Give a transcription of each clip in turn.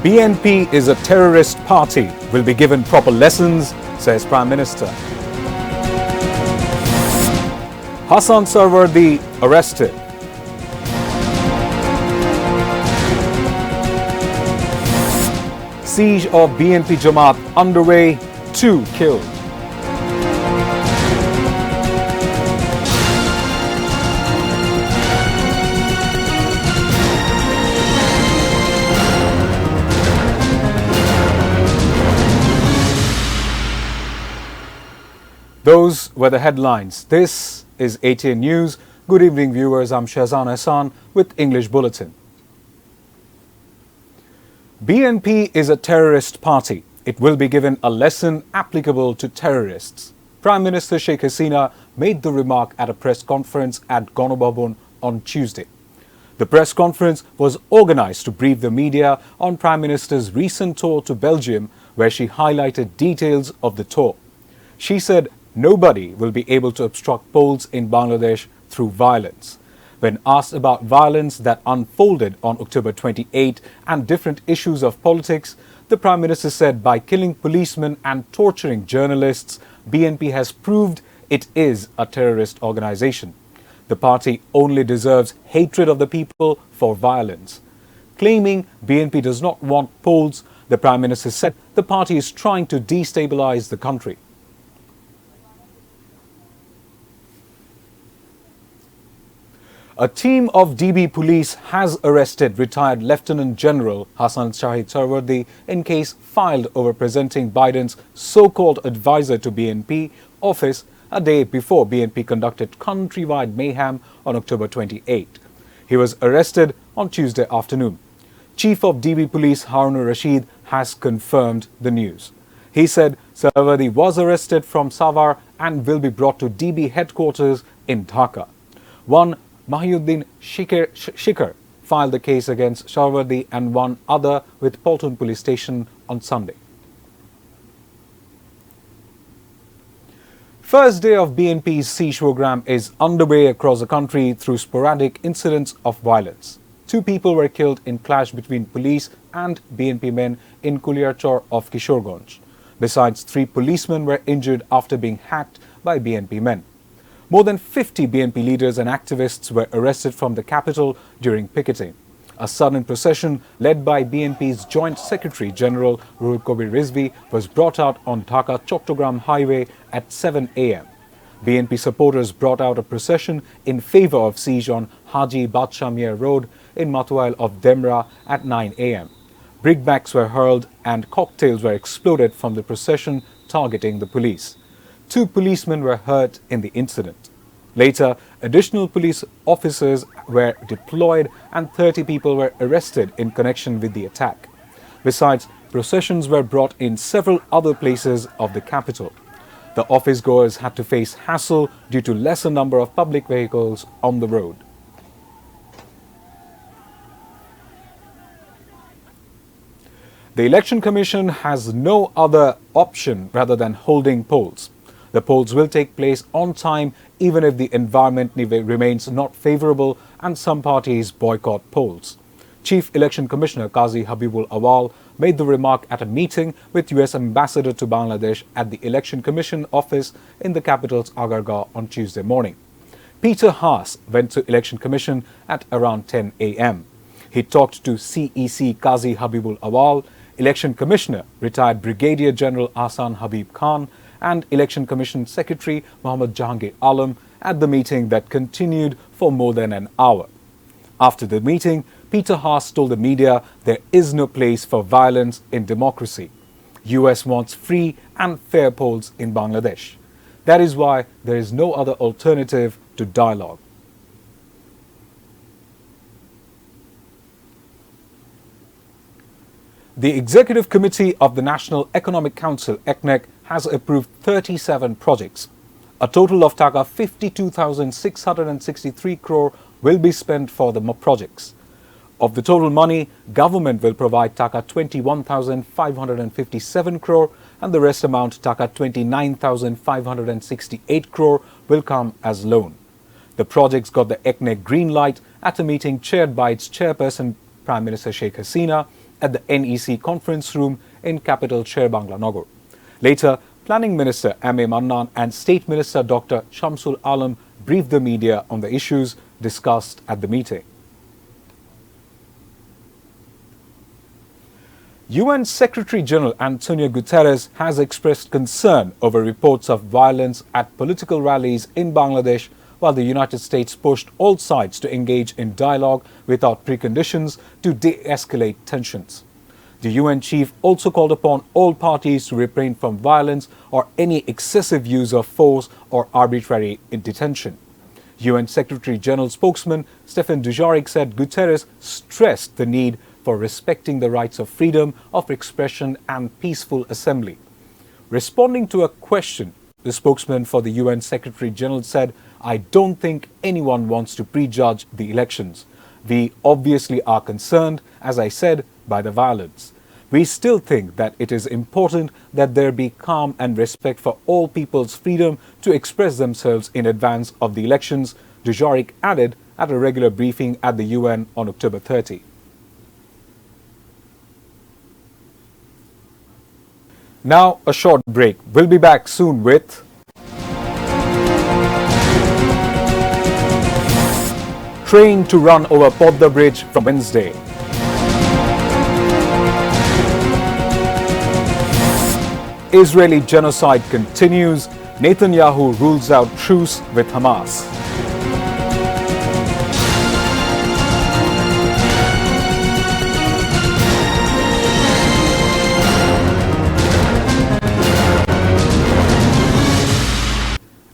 BNP is a terrorist party, will be given proper lessons, says Prime Minister. Hassan Sarwardi arrested. Siege of BNP Jamaat underway, 2 killed. Those were the headlines. This is ATN News. Good evening, viewers. I'm Shahzan Hassan with English Bulletin. BNP is a terrorist party. It will be given a lesson applicable to terrorists. Prime Minister Sheikh Hasina made the remark at a press conference at Ganobabon on Tuesday. The press conference was organized to brief the media on Prime Minister's recent tour to Belgium, where she highlighted details of the tour. She said nobody will be able to obstruct polls in Bangladesh through violence. When asked about violence that unfolded on October 28 and different issues of politics, the Prime Minister said by killing policemen and torturing journalists, BNP has proved it is a terrorist organization. The party only deserves hatred of the people for violence. Claiming BNP does not want polls, the Prime Minister said the party is trying to destabilize the country. A team of DB police has arrested retired Lieutenant General Hassan Sarwardi in case filed over presenting Biden's so-called advisor to BNP office a day before BNP conducted countrywide mayhem on October 28. He was arrested on Tuesday afternoon. Chief of DB Police Harun Rashid has confirmed the news. He said Sarwardi was arrested from Savar and will be brought to DB headquarters in Dhaka. One Mahiuddin Shikar filed the case against Sarwardi and one other with Bulletin police station on Sunday. First day of BNP's siege program is underway across the country through sporadic incidents of violence. 2 people were killed in clash between police and BNP men in Kuliarchor of Kishorganj. Besides, 3 policemen were injured after being hacked by BNP men. More than 50 BNP leaders and activists were arrested from the capital during picketing. A sudden procession led by BNP's Joint Secretary General Khobor was brought out on Dhaka-Chattogram Highway at 7 a.m. BNP supporters brought out a procession in favor of siege on Haji Badshah Mier Road in Matuail of Demra at 9 a.m. Brickbats were hurled and cocktails were exploded from the procession targeting the police. 2 policemen were hurt in the incident. Later, additional police officers were deployed and 30 people were arrested in connection with the attack. Besides, processions were brought in several other places of the capital. The office goers had to face hassle due to lesser number of public vehicles on the road. The Election Commission has no other option rather than holding polls. The polls will take place on time even if the environment remains not favorable and some parties boycott polls. Chief Election Commissioner Qazi Habibul Awal made the remark at a meeting with US Ambassador to Bangladesh at the Election Commission office in the capital's Agargah on Tuesday morning. Peter Haas went to Election Commission at around 10 a.m. He talked to CEC Qazi Habibul Awal, Election Commissioner retired Brigadier General Ahsan Habib Khan, and Election Commission Secretary Mohammad Jahangir Alam at the meeting that continued for more than an hour. After the meeting, Peter Haas told the media there is no place for violence in democracy. US wants free and fair polls in Bangladesh. That is why there is no other alternative to dialogue. The Executive Committee of the National Economic Council, ECNEC, has approved 37 projects. A total of Taka 52,663 crore will be spent for the projects. Of the total money, government will provide Taka 21,557 crore and the rest amount, Taka 29,568 crore, will come as loan. The projects got the ECNEC green light at a meeting chaired by its chairperson, Prime Minister Sheikh Hasina, at the NEC conference room in capital Sher Bangla Nagar. Later, Planning Minister M.A. Mannan and State Minister Dr. Shamsul Alam briefed the media on the issues discussed at the meeting. UN Secretary General Antonio Gutteres has expressed concern over reports of violence at political rallies in Bangladesh, while the United States pushed all sides to engage in dialogue without preconditions to de-escalate tensions. The UN chief also called upon all parties to refrain from violence or any excessive use of force or arbitrary detention. UN Secretary General spokesman Stefan Dujarric said Gutteres stressed the need for respecting the rights of freedom of expression and peaceful assembly. Responding to a question, the spokesman for the UN Secretary General said, "I don't think anyone wants to prejudge the elections. We obviously are concerned, as I said, by the violence. We still think that it is important that there be calm and respect for all people's freedom to express themselves in advance of the elections," Dujarric added at a regular briefing at the UN on October 30. Now a short break. We'll be back soon with train to run over Podda Bridge from Wednesday. Israeli genocide continues. Netanyahu rules out truce with Hamas.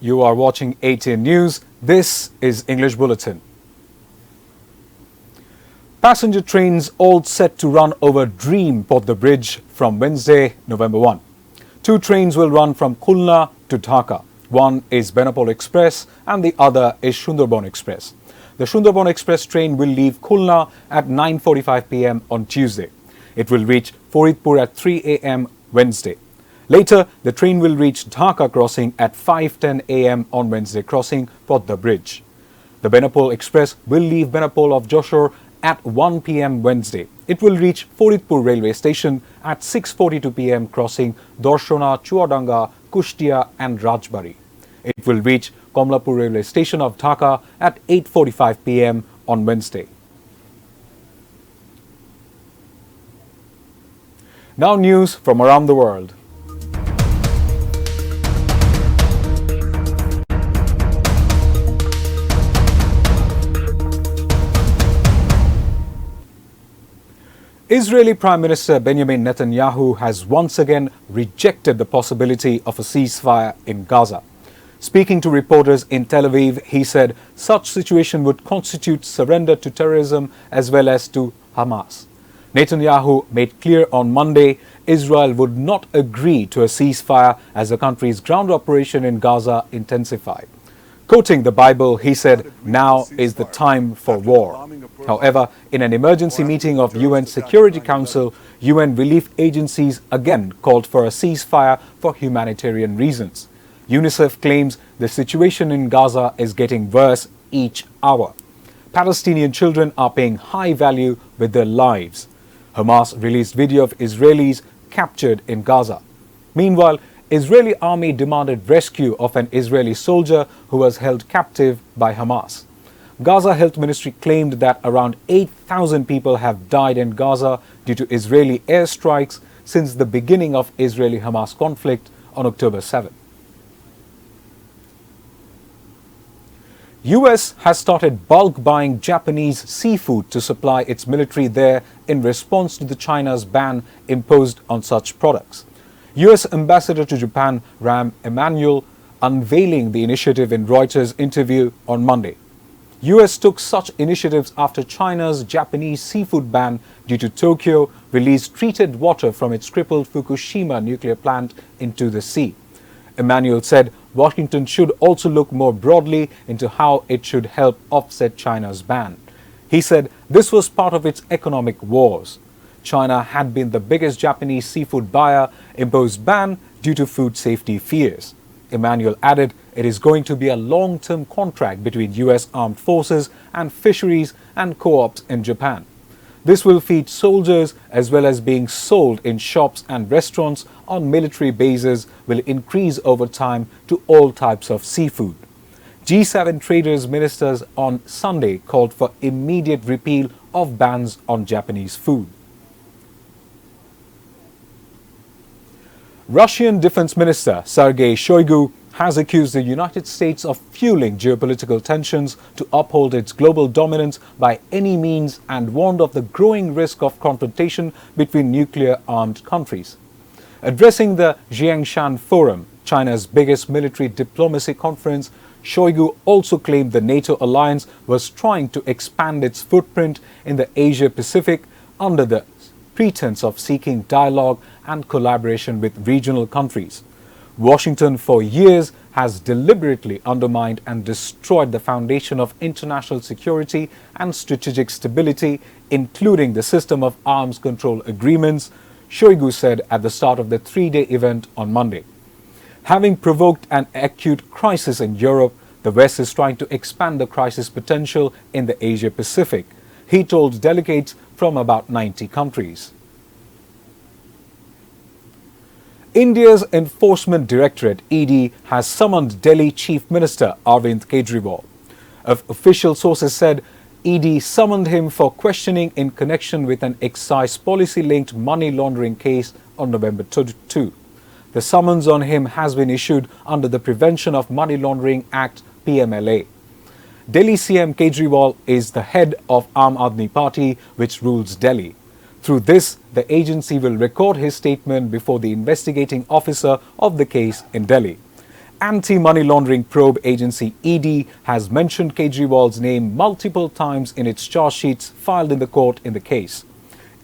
You are watching ATN News. This is English Bulletin. Passenger trains all set to run over Dream Podda Bridge from Wednesday, November 1. 2 trains will run from Khulna to Dhaka. One is Benapol Express and the other is Sundarban Express. The Sundarban Express train will leave Khulna at 9:45 p.m. on Tuesday. It will reach Faridpur at 3 a.m. Wednesday. Later, the train will reach Dhaka crossing at 5:10 a.m. on Wednesday, crossing Podda Bridge. The Benapol Express will leave Benapol of Joshore at 1 p.m. Wednesday. It will reach Faridpur railway station at 6:42 p.m. crossing Dorshona, Chuadanga, Kushtia and Rajbari. It will reach Komlapur railway station of Dhaka at 8:45 p.m. on Wednesday. Now news from around the world. Israeli Prime Minister Benjamin Netanyahu has once again rejected the possibility of a ceasefire in Gaza. Speaking to reporters in Tel Aviv, he said such situation would constitute surrender to terrorism as well as to Hamas. Netanyahu made clear on Monday Israel would not agree to a ceasefire as the country's ground operation in Gaza intensified. Quoting the Bible, he said, "Now is the time for war." However, in an emergency meeting of UN Security Council, UN relief agencies again called for a ceasefire for humanitarian reasons. UNICEF claims the situation in Gaza is getting worse each hour. Palestinian children are paying high value with their lives. Hamas released video of Israelis captured in Gaza. Meanwhile, Israeli army demanded rescue of an Israeli soldier who was held captive by Hamas. Gaza Health Ministry claimed that around 8,000 people have died in Gaza due to Israeli airstrikes since the beginning of Israeli-Hamas conflict on October 7. US has started bulk buying Japanese seafood to supply its military there in response to the China's ban imposed on such products. US Ambassador to Japan Rahm Emanuel unveiling the initiative in Reuters interview on Monday. US took such initiatives after China's Japanese seafood ban due to Tokyo released treated water from its crippled Fukushima nuclear plant into the sea. Emanuel said Washington should also look more broadly into how it should help offset China's ban. He said this was part of its economic wars. China had been the biggest Japanese seafood buyer, imposed ban due to food safety fears. Emanuel added it is going to be a long-term contract between US armed forces and fisheries and co-ops in Japan. This will feed soldiers as well as being sold in shops and restaurants on military bases will increase over time to all types of seafood. G7 traders ministers on Sunday called for immediate repeal of bans on Japanese food. Russian Defense Minister Sergei Shoigu has accused the United States of fueling geopolitical tensions to uphold its global dominance by any means and warned of the growing risk of confrontation between nuclear-armed countries. Addressing the Jiangshan Forum, China's biggest military diplomacy conference, Shoigu also claimed the NATO alliance was trying to expand its footprint in the Asia-Pacific under the pretense of seeking dialogue and collaboration with regional countries. Washington for years has deliberately undermined and destroyed the foundation of international security and strategic stability, including the system of arms control agreements, Shoigu said at the start of the three-day event on Monday. Having provoked an acute crisis in Europe, the West is trying to expand the crisis potential in the Asia-Pacific, he told delegates from about 90 countries. India's Enforcement Directorate (ED) has summoned Delhi Chief Minister Arvind Kejriwal. Official sources said ED summoned him for questioning in connection with an excise policy-linked money laundering case on November 2. The summons on him has been issued under the Prevention of Money Laundering Act (PMLA). Delhi CM Kejriwal is the head of Aam Aadmi Party, which rules Delhi. Through this, the agency will record his statement before the investigating officer of the case in Delhi. Anti-Money Laundering Probe Agency ED has mentioned Kejriwal's name multiple times in its charge sheets filed in the court in the case.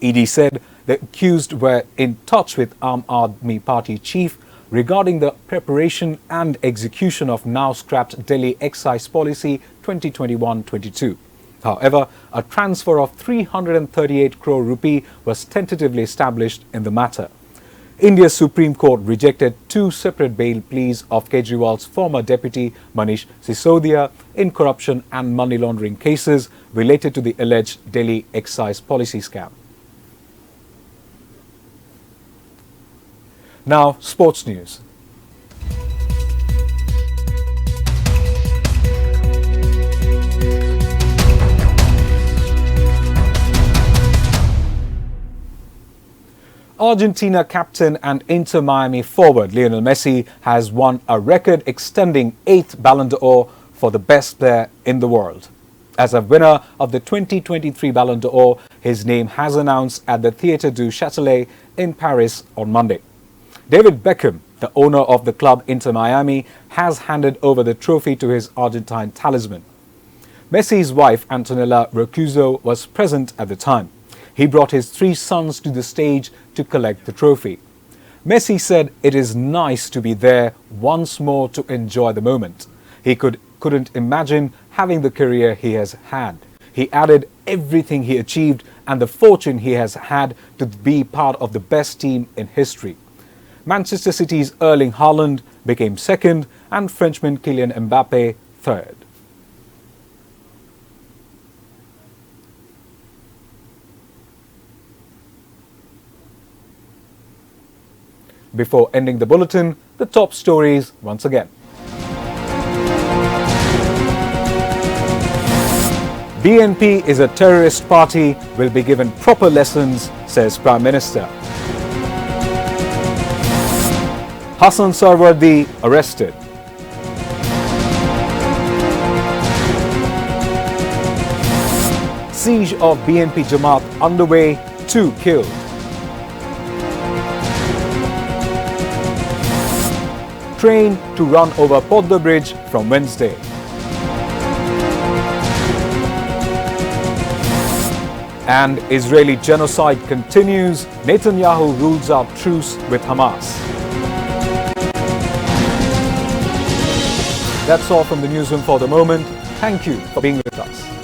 ED said the accused were in touch with Aam Aadmi Party chief regarding the preparation and execution of now-scrapped Delhi Excise Policy 2021-22. However, a transfer of 338 crore rupee was tentatively established in the matter. India's Supreme Court rejected two separate bail pleas of Kejriwal's former deputy Manish Sisodia in corruption and money laundering cases related to the alleged Delhi excise policy scam. Now, sports news. Argentina captain and Inter Miami forward Lionel Messi has won a record-extending 8th Ballon d'Or for the best player in the world. As a winner of the 2023 Ballon d'Or, his name has announced at the Théâtre du Châtelet in Paris on Monday. David Beckham, the owner of the club Inter Miami, has handed over the trophy to his Argentine talisman. Messi's wife Antonella Roccuzzo was present at the time. He brought his 3 sons to the stage to collect the trophy. Messi said it is nice to be there once more to enjoy the moment. He couldn't imagine having the career he has had. He added everything he achieved and the fortune he has had to be part of the best team in history. Manchester City's Erling Haaland became second and Frenchman Kylian Mbappe third. Before ending the bulletin, the top stories once again. BNP is a terrorist party, will be given proper lessons, says Prime Minister. Hassan Sarwardi arrested. Siege of BNP Jamaat underway, 2 killed. Train to run over Podda Bridge from Wednesday. And Israeli genocide continues. Netanyahu rules out truce with Hamas. That's all from the newsroom for the moment. Thank you for being with us.